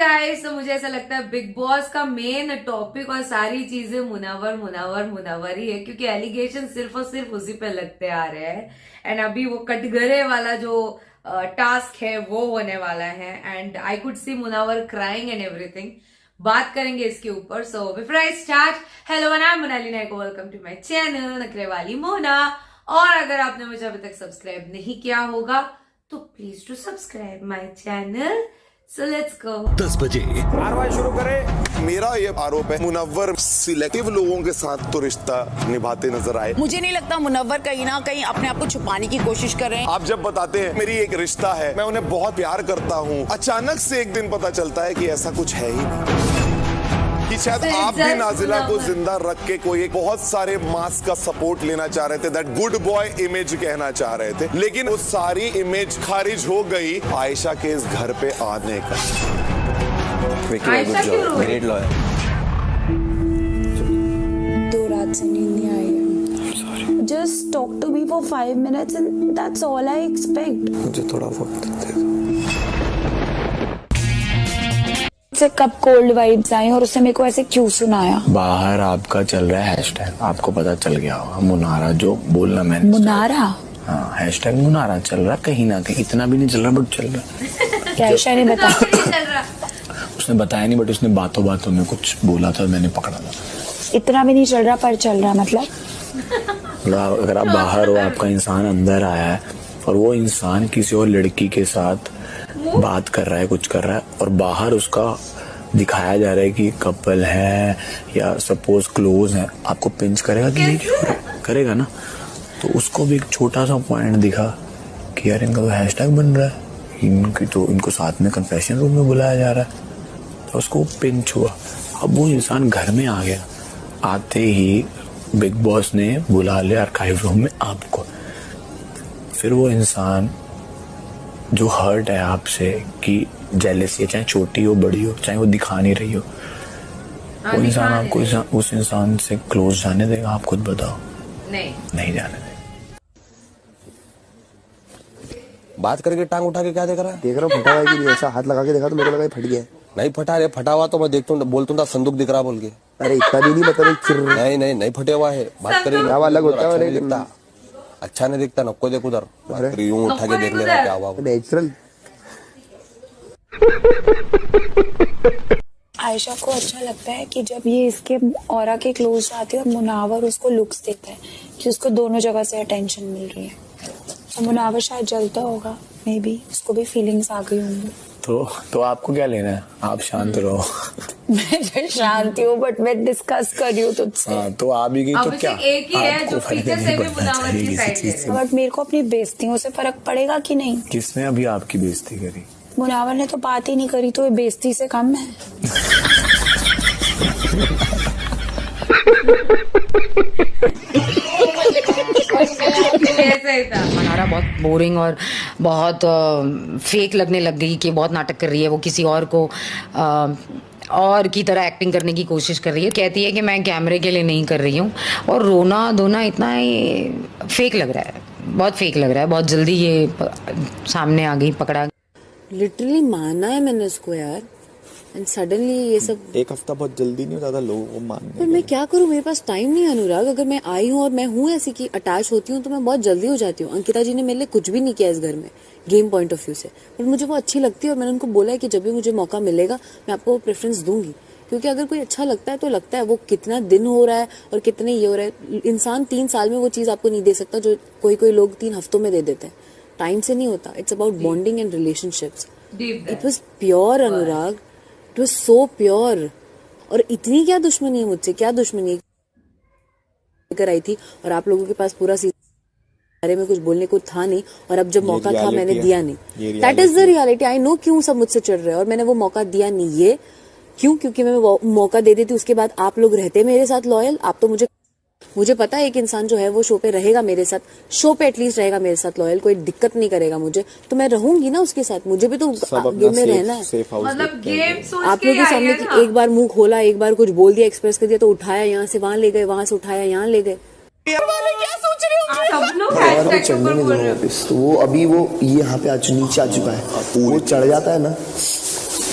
Guys, तो मुझे ऐसा लगता है बिग बॉस का मेन टॉपिक और सारी चीजें मुनावर ही है, क्योंकि एलिगेशन सिर्फ और सिर्फ उसी पे लगते आ रहे हैं। एंड अभी वो कटघरे वाला जो टास्क है वो होने वाला है, and I could see Munawar crying and everything. बात करेंगे इसके ऊपर। So before I start, hello I am Monali Nayak, welcome to my channel Nakhre Wali Mona. और अगर आपने मुझे अभी तक सब्सक्राइब नहीं किया होगा तो please to subscribe my channel. So let's go. 10 बजे कार्रवाई शुरू करें। मेरा ये आरोप है मुनव्वर सिलेक्टिव लोगों के साथ तो रिश्ता निभाते नजर आए। मुझे नहीं लगता मुनव्वर कहीं ना कहीं अपने आप को छुपाने की कोशिश कर रहे हैं। आप जब बताते हैं मेरी एक रिश्ता है, मैं उन्हें बहुत प्यार करता हूँ, अचानक से एक दिन पता चलता है कि ऐसा कुछ है ही नहीं, कि शायद आप भी नाजिला को जिंदा रख के कोई एक बहुत सारे मास का सपोर्ट लेना चाह रहे थे, दैट गुड बॉय इमेज कहना चाह रहे थे, लेकिन वो सारी इमेज खारिज हो गई आयशा के इस घर पे आने का। आयशा क्यों रो रही है? दो रात से नींद नहीं आई है। Just talk to me for 5 minutes and that's all I expect. मुझे थोड़ा वक्त दे दो। से कब कोल्ड वाइब्स आई और उससे मेरे को ऐसे क्यों सुनाया? बाहर आपका चल रहा है हैशटैग, आपको पता चल गया होगा मुनारा, जो बोलना मैंने। मुनारा? हाँ, हैशटैग मुनारा चल रहा कहीं ना कहीं, इतना भी नहीं चल रहा बट चल रहा। क्या आयशा ने बताया? उसने बताया नहीं बट उसने बातों बातों में कुछ बोला था, मैंने पकड़ा था। इतना भी नहीं चल रहा पर चल रहा मतलब? अगर आप बाहर हो, आपका इंसान अंदर आया है और वो इंसान किसी और लड़की के साथ बात कर रहा है, कुछ कर रहा है, और बाहर उसका दिखाया जा रहा है कि कपल है या सपोज क्लोज है, आपको पिंच करेगा कि नहीं करेगा ना? तो उसको भी एक छोटा सा पॉइंट दिखा कि यार इनका तो हैशटैग बन रहा है, इनको साथ में कन्फेशन रूम में बुलाया जा रहा है, तो उसको पिंच हुआ। अब वो इंसान घर में आ गया, आते ही बिग बॉस ने बुला लिया आर्काइव रूम में आपको। फिर वो इंसान जो हर्ट है आपसे, कि जेलसी है, चाहे छोटी हो बड़ी हो, चाहे वो दिखा नहीं रही हो, वो इंसान आपको उस इंसान से क्लोज जाने देगा? आप खुद बताओ। नहीं जाने देगा। बात करके टांग उठा के क्या देख रहा है? देख रहा हूँ फटा हुआ है कि नहीं, ऐसा हाथ लगा के देखा तो मेरे को लगा फट गया है। नहीं फटा रे, फटा हुआ तो मैं देखता हूँ, बोलता हूँ संदूक दिख रहा बोल के। अरे इतना भी नहीं बता। नहीं फटे हुआ है। बात करेंगे अलग होता है, दिखता अच्छा नहीं दिखता, नको देख उधर, यूं उठा के देख लेना क्या हुआ। नेचुरल। आयशा को अच्छा लगता है कि जब ये इसके ऑरा के क्लोज आती है और मुनावर उसको लुक्स देता है कि उसको दोनों जगह से अटेंशन मिल रही है, तो मुनावर शायद जलता होगा, मे बी उसको भी फीलिंग्स आ गई होंगी। तो आपको क्या लेना है? आप शांत रहो। मैं जो शांति हूँ बट मैं डिस्कस कर रही हूँ तुझसे। हाँ, तो आ भी गई तो क्या? एक ही है जो पीछे से भी मुनावर की साइड है। बट मेरे को अपनी बेइज्जतियों से फर्क पड़ेगा कि नहीं? किसने अभी आपकी बेइज्जती करी? मुनावर ने तो बात ही नहीं करी, तो ये बेइज्जती से कम है। मनारा बहुत बोरिंग और बहुत फेक लगने लग गई, कि बहुत नाटक कर रही है, वो किसी और को और की तरह एक्टिंग करने की कोशिश कर रही है। कहती है कि मैं कैमरे के लिए नहीं कर रही हूँ, और रोना धोना इतना ही फेक लग रहा है, बहुत फेक लग रहा है। बहुत जल्दी ये सामने आ गई, पकड़ा। लिटरली माना है मैंने उसको यार, एंड सडनली ये सब। एक हफ्ता बहुत जल्दी नहीं होता था लोगों को मानने। पर मैं क्या करूं, मेरे पास टाइम नहीं है अनुराग। अगर मैं आई हूं और मैं हूं ऐसी कि अटैच होती हूं तो मैं बहुत जल्दी हो जाती हूं। अंकिता जी ने मेरे लिए कुछ भी नहीं किया इस घर में गेम पॉइंट ऑफ व्यू से, पर मुझे वो अच्छी लगती है और मैंने उनको बोला है कि जब भी मुझे मौका मिलेगा मैं आपको वो प्रेफरेंस दूंगी, क्योंकि अगर कोई अच्छा लगता है तो लगता है। वो कितना दिन हो रहा है और कितने ये हो रहा है, इंसान 3 साल में वो चीज आपको नहीं दे सकता जो कोई लोग 3 हफ्तों में दे देते हैं। टाइम से नहीं होता। It's about bonding and relationships. It was pure Anurag, it was so pure. और इतनी क्या दुश्मनी है मुझसे, क्या दुश्मनी लेकर आई थी, और आप लोगों के पास पूरा बारे में कुछ बोलने को था नहीं, और अब जब मौका था मैंने दिया नहीं। That is the reality. I know क्यों सब मुझसे चिढ़ रहे हैं, और मैंने वो मौका दिया नहीं। ये क्यों? क्योंकि मैं वो मौका दे देती, उसके बाद आप लोग रहते मेरे साथ लॉयल। आप तो मुझे पता है एक इंसान जो है वो शो पे रहेगा मेरे साथ, शो पे एटलीस्ट रहेगा मेरे साथ लॉयल, कोई दिक्कत नहीं करेगा मुझे, तो मैं रहूंगी ना उसके साथ। मुझे भी तो गेम में रहना है। मतलब गेम सोच आप लोगों के सामने कि एक बार मुंह खोला, एक बार कुछ बोल दिया, एक्सप्रेस कर दिया, तो उठाया यहाँ से वहां ले गए, वहां से उठाया यहाँ ले गए। क्या सोच रहे हो? सब लोग हैशटैग के ऊपर बोल रहे हो। तो वो अभी वो यहाँ पे नीचे आ चुका है, वो चढ़ जाता है ना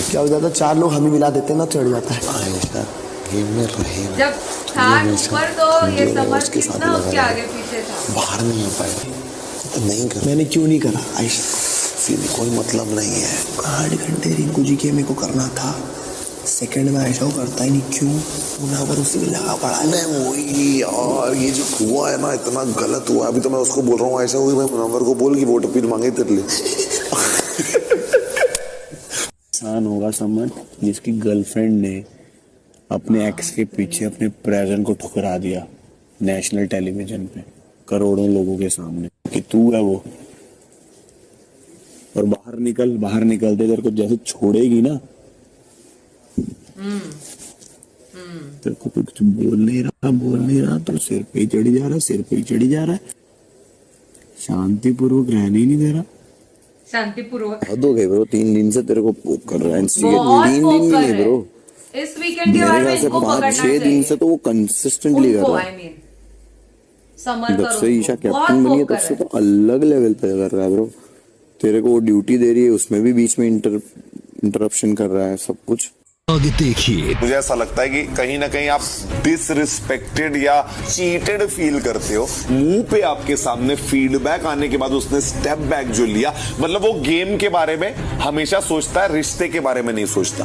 क्या हो जाता है, 4 लोग हम ही मिला देते हैं ना, चढ़ जाता है। आयशा गेम में रहे ना, जब था ऊपर तो ये समझ उसके साथ कितना उसके लगा आगे पीछे था। बाहर नहीं आ पाए तो नहीं कर। मैंने क्यों नहीं करा आयशा? सीधे कोई मतलब नहीं है। 8 घंटे रिंकू जी के मेरे को करना था, सेकंड में आयशा को करता ही नहीं, क्यों? मुनावर उसी में लगा पड़ा है। नहीं वही यार, ये जो हुआ है ना इतना गलत हुआ। अभी तो मैं उसको बोल रहा हूँ ऐसा हुई, मैं मुनव्वर को बोल कि वोट अपील मांगे तेरे लिए। इंसान होगा समझ जिसकी गर्लफ्रेंड ने अपने एक्स के पीछे अपने प्रेजेंट को ठुकरा दिया नेशनल टेलीविजन पे करोड़ों लोगों के सामने कि तू है वो, और बाहर निकलते तेरे को जैसे छोड़ेगी ना, तेरे को कुछ बोल नहीं रहा तो सिर पे ही चढ़ी जा रहा है, शांतिपूर्वक रहने ही नहीं दे रहा। शांतिपूर्वक हद हो गई ब्रो, 3 दिन से तेरे को पोक कर रहा है। बहुत 3 दिन पोक भी कर नहीं रहे ब्रो, हैं। इस वीकेंड के मेरे बारे में ख्याल से इनको पकड़ना 5-6 दिन से तो वो कंसिस्टेंटली कर रहा है। आई मीन समर जब से ईशा बहुत कैप्टन बनी है पोक तब से तो अलग लेवल पे कर रहा है ब्रो। तेरे को वो ड्यूटी दे रही है, उसमें भी बीच में इंटरप्शन कर रहा है सब कुछ। देखिए मुझे ऐसा लगता है कि कहीं ना कहीं आप डिसरिस्पेक्टेड या चीटेड फील करते हो। मुंह पे आपके सामने फीडबैक आने के बाद उसने स्टेप बैक जो लिया, मतलब वो गेम के बारे में हमेशा सोचता है, रिश्ते के बारे में नहीं सोचता।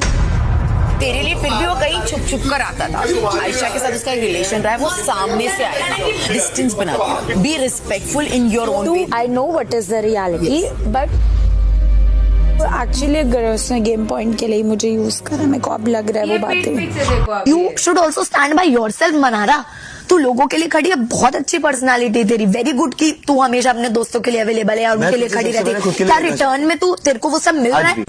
तेरे लिए फिर भी वो कहीं छुप छुप कर आता था। आयशा के साथ उसका एक रिलेशन रहा है, वो सामने से आया, डिस्टेंस बना दिया। Be respectful in your own way. I know what is the reality, but actually अगर उसने गेम पॉइंट के लिए मुझे यूज करा, मेरे को अब लग रहा है वो बातें। You should also stand by your self Mannara. तू लोगों के लिए खड़ी है, बहुत अच्छी पर्सनालिटी तेरी, वेरी गुड की तू हमेशा अपने दोस्तों के लिए अवेलेबल है और उनके लिए खड़ी रहती है। क्या रिटर्न में तू तेरे को वो सब मिल रहा है?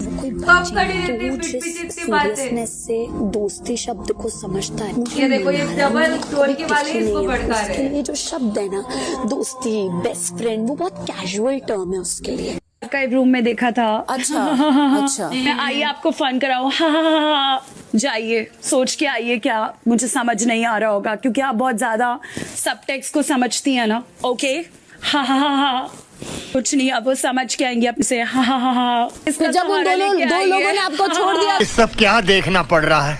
सीरियसनेस से दोस्ती शब्द को समझता है। ये देखो ये डबल टोन के वाले इसको भड़का रहे हैं। ये जो शब्द है ना, दोस्ती, बेस्ट फ्रेंड, वो बहुत कैजुअल टर्म है उसके लिए। का एक रूम में देखा था। अच्छा मैं आइए आपको फन कराऊं। हाँ, जाइए सोच के आइए, क्या मुझे समझ नहीं आ रहा होगा क्योंकि आप बहुत ज्यादा सब टेक्स्ट को समझती हैं ना। ओके हाँ कुछ नहीं, अब वो समझ के आएंगे आपसे। हाँ जब उन दो लोगों ने आपको छोड़ दिया। सब क्या देखना पड़ रहा है,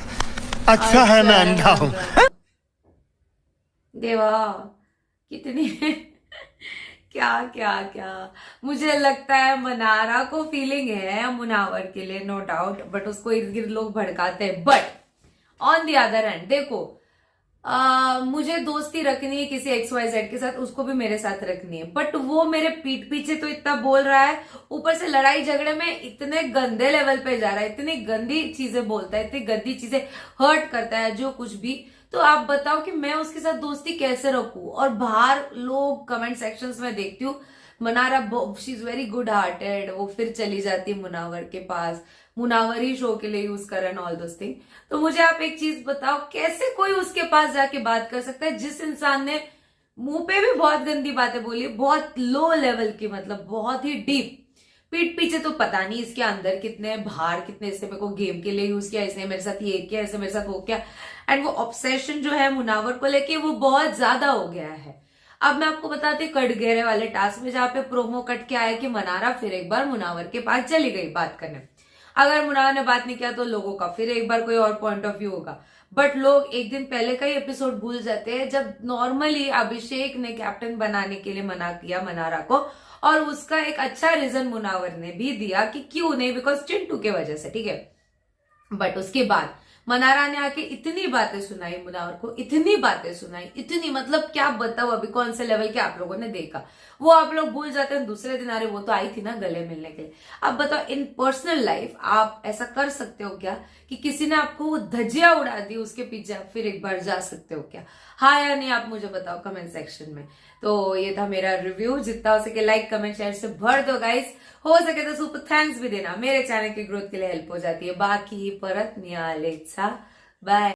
अच्छा है मैं अंधा हूँ। देवा कितनी क्या क्या क्या मुझे लगता है मनारा को फीलिंग है मुनावर के लिए, नो डाउट, बट उसको इर्द गिर्द लोग भड़काते हैं। But on the other hand देखो, मुझे दोस्ती रखनी है किसी XYZ के साथ, उसको भी मेरे साथ रखनी है, बट वो मेरे पीठ पीछे तो इतना बोल रहा है, ऊपर से लड़ाई झगड़े में इतने गंदे लेवल पे जा रहा है, इतनी गंदी चीजें बोलता है, इतनी गंदी चीजें हर्ट करता है, जो कुछ भी। तो आप बताओ कि मैं उसके साथ दोस्ती कैसे रखूं? और बाहर लोग कमेंट सेक्शंस में देखती हूँ, Mannara she is very good hearted, वो फिर चली जाती है मुनावर के पास, मुनावर ही शो के लिए यूज कर एंड ऑल दोस थिंग। तो मुझे आप एक चीज बताओ, कैसे कोई उसके पास जाके बात कर सकता है जिस इंसान ने मुंह पे भी बहुत गंदी बातें बोली, बहुत लो लेवल की, मतलब बहुत ही डीप, पीठ पीछे तो पता नहीं इसके अंदर कितने, बाहर कितने, इसने मेरे को गेम के लिए यूज किया, इसने मेरे साथ ये किया, इसने मेरे साथ वो किया, एंड वो ऑब्सेशन जो है मुनावर को लेके वो बहुत ज्यादा हो गया है। अब मैं आपको बताती हूँ कटघरे वाले टास्क में, जहाँ पे प्रोमो कट के आया कि मनारा फिर एक बार मुनावर के पास चली गई बात करने। अगर मुनावर ने बात नहीं किया तो लोगों का फिर एक बार कोई और पॉइंट ऑफ व्यू होगा, बट लोग एक दिन पहले का ही एपिसोड भूल जाते हैं जब नॉर्मली अभिषेक ने कैप्टन बनाने के लिए मना किया मनारा को, और उसका एक अच्छा रीजन मुनावर ने भी दिया कि क्यों नहीं, बिकॉज चिंटू के वजह से, ठीक है। बट उसके बाद मनारा ने आके इतनी बातें सुनाई मुनावर को, इतनी बातें सुनाई, इतनी, मतलब क्या बताओ अभी कौन से लेवल के आप लोगों ने देखा। वो आप लोग भूल जाते हैं दूसरे दिन, अरे वो तो आई थी ना गले मिलने के लिए। अब बताओ इन पर्सनल लाइफ आप ऐसा कर सकते हो क्या कि किसी ने आपको वो धज्जियां उड़ा दी, उसके पीछे आप फिर एक बार जा सकते हो क्या? हाँ या नहीं आप मुझे बताओ कमेंट सेक्शन में। तो ये था मेरा रिव्यू, जितना हो सके लाइक कमेंट शेयर से भर दो गाइस, हो सके तो सुपर थैंक्स भी देना, मेरे चैनल की ग्रोथ के लिए हेल्प हो जाती है। बाकी परत नियालेचा बाय।